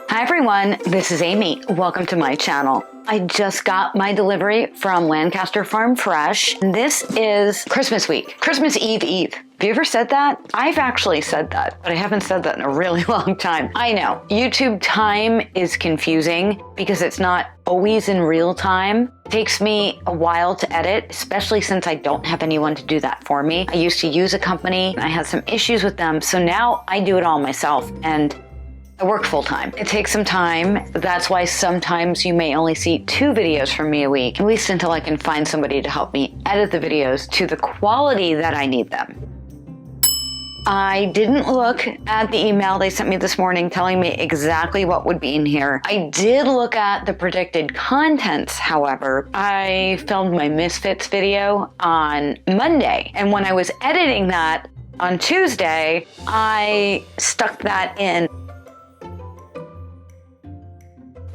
Hi everyone, this is Amy. Welcome to my channel. I just got my delivery from Lancaster Farm Fresh. This is Christmas week, Christmas Eve. Have you ever said that? I've actually said that, but I haven't said that in a really long time. I know, YouTube time is confusing because it's not always in real time. It takes me a while to edit, especially since I don't have anyone to do that for me. I used to use a company and I had some issues with them, so now I do it all myself and I work full-time. It takes some time. That's why sometimes you may only see 2 videos from me a week, at least until I can find somebody to help me edit the videos to the quality that I need them. I didn't look at the email they sent me this morning telling me exactly what would be in here. I did look at the predicted contents, however. I filmed my Misfits video on Monday, and when I was editing that on Tuesday, I stuck that in.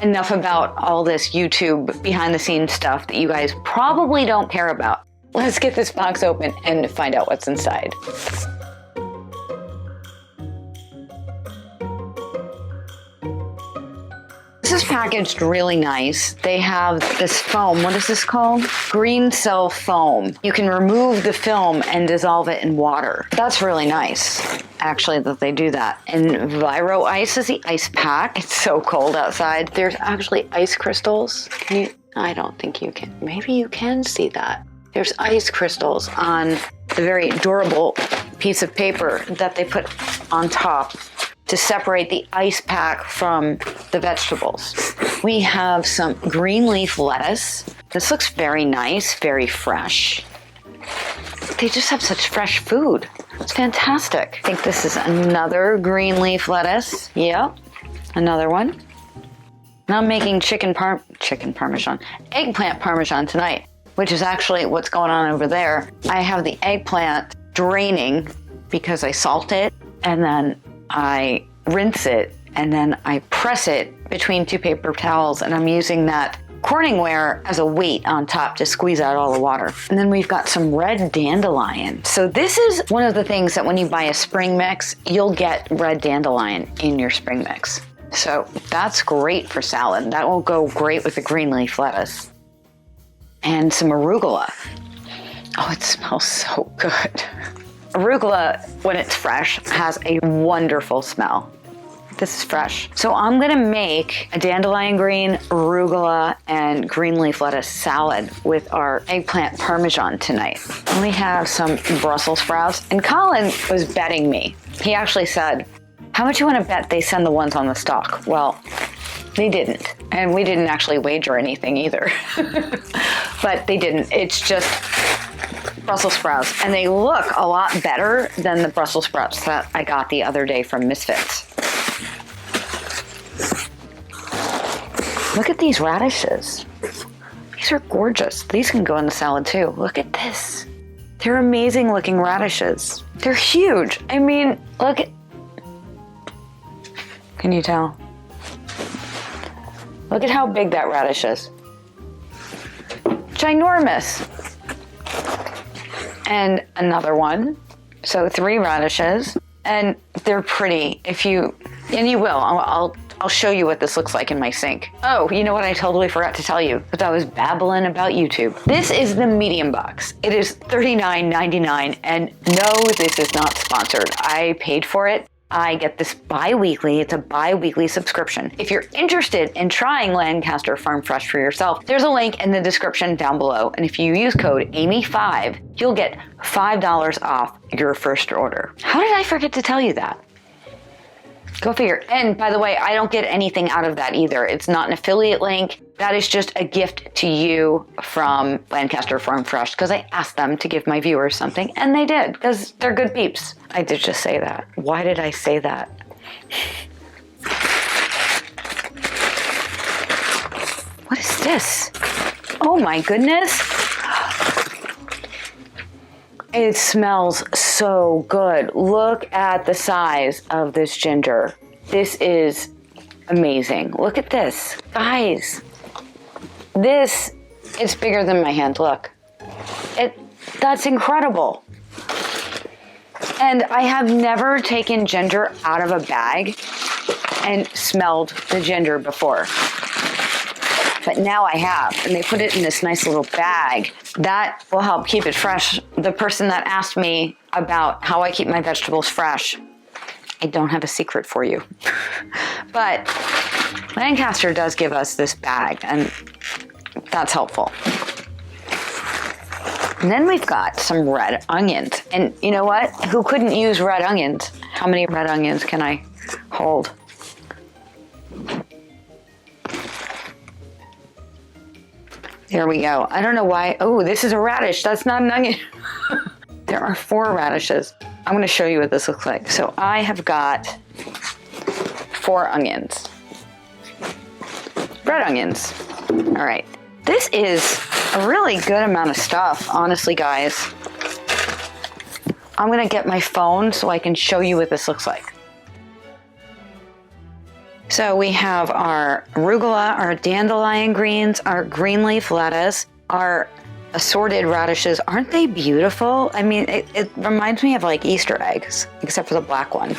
Enough about all this YouTube behind the scenes stuff that you guys probably don't care about. Let's get this box open and find out what's inside. This is packaged really nice. They have this foam. What is this called? Green cell foam. You can remove the film and dissolve it in water. That's really nice, actually, that they do that. And Viro Ice is the ice pack. It's so cold outside. There's actually ice crystals. I don't think you can. Maybe you can see that. There's ice crystals on the very durable piece of paper that they put on top to separate the ice pack from the vegetables. We have some green leaf lettuce. This looks very nice, very fresh. They just have such fresh food. It's fantastic. I think this is another green leaf lettuce. Yep, another one. Now I'm making eggplant parmesan tonight, which is actually what's going on over there. I have the eggplant draining because I salt it, and then I rinse it, and then I press it between 2 paper towels, and I'm using that Corningware as a weight on top to squeeze out all the water. And then we've got some red dandelion. So this is one of the things that when you buy a spring mix, you'll get red dandelion in your spring mix. So that's great for salad. That will go great with the green leaf lettuce. And some arugula. Oh, it smells so good. Arugula, when it's fresh, has a wonderful smell. This is fresh. So I'm gonna make a dandelion green, arugula, and green leaf lettuce salad with our eggplant parmesan tonight. And we have some Brussels sprouts. And Colin was betting me. He actually said, how much you wanna bet they send the ones on the stalk? Well, they didn't. And we didn't actually wager anything either. But they didn't. It's just Brussels sprouts, and they look a lot better than the Brussels sprouts that I got the other day from Misfits. Look at these radishes. These are gorgeous. These can go in the salad too. Look at this. They're amazing looking radishes. They're huge. I mean, look at... Can you tell? Look at how big that radish is. Ginormous. And another one. So 3 radishes, and they're pretty. You will. I'll show you what this looks like in my sink. Oh, you know what I totally forgot to tell you, because I was babbling about YouTube. This is the medium box. It is $39.99, and no, this is not sponsored. I paid for it. I get this bi-weekly. It's a bi-weekly subscription. If you're interested in trying Lancaster Farm Fresh for yourself, there's a link in the description down below. And if you use code AMY5, you'll get $5 off your first order. How did I forget to tell you that? Go figure. And by the way, I don't get anything out of that either. It's not an affiliate link. That is just a gift to you from Lancaster Farm Fresh, because I asked them to give my viewers something, and they did, because they're good peeps. I did just say that. Why did I say that? What is this? Oh my goodness. It smells so good. Look at the size of this ginger. This is amazing. Look at this. Guys, this is bigger than my hand. Look. That's incredible. And I have never taken ginger out of a bag and smelled the ginger before. But now I have, and they put it in this nice little bag. That will help keep it fresh. The person that asked me about how I keep my vegetables fresh, I don't have a secret for you. But Lancaster does give us this bag, and that's helpful. And then we've got some red onions. And you know what? Who couldn't use red onions? How many red onions can I hold? There we go. I don't know why. Oh, this is a radish. That's not an onion. There are 4 radishes. I'm going to show you what this looks like. So I have got 4 onions. Red onions. All right. This is a really good amount of stuff, honestly, guys. I'm going to get my phone so I can show you what this looks like. So we have our arugula, our dandelion greens, our green leaf lettuce, our assorted radishes. Aren't they beautiful? I mean, it reminds me of like Easter eggs, except for the black one.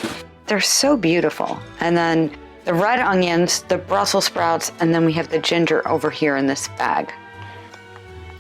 They're so beautiful. And then the red onions, the Brussels sprouts, and then we have the ginger over here in this bag.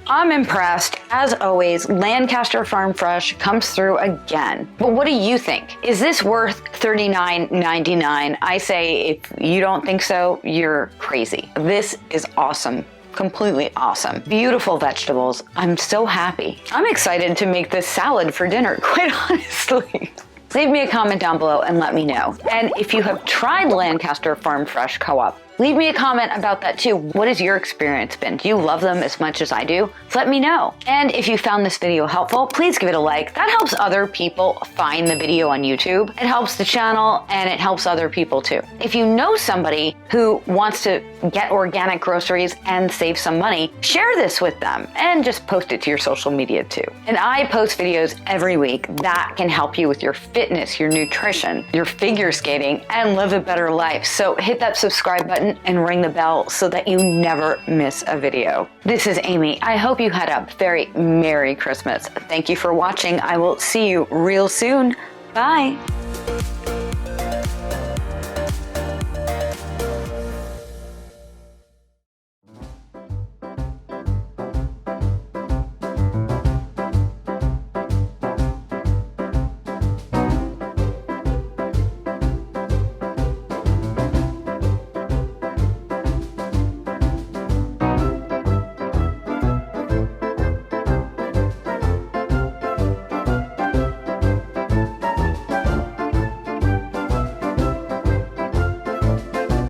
I'm impressed. As always, Lancaster Farm Fresh comes through again. But what do you think? Is this worth $39.99? I say if you don't think so, you're crazy. This is awesome. Completely awesome. Beautiful vegetables. I'm so happy. I'm excited to make this salad for dinner, quite honestly. Leave me a comment down below and let me know. And if you have tried Lancaster Farm Fresh Co-op, leave me a comment about that too. What has your experience been? Do you love them as much as I do? Let me know. And if you found this video helpful, please give it a like. That helps other people find the video on YouTube. It helps the channel and it helps other people too. If you know somebody who wants to get organic groceries and save some money, share this with them and just post it to your social media too. And I post videos every week that can help you with your fitness, your nutrition, your figure skating, and live a better life. So hit that subscribe button and ring the bell so that you never miss a video. This is Amy. I hope you had a very Merry Christmas. Thank you for watching. I will see you real soon. Bye.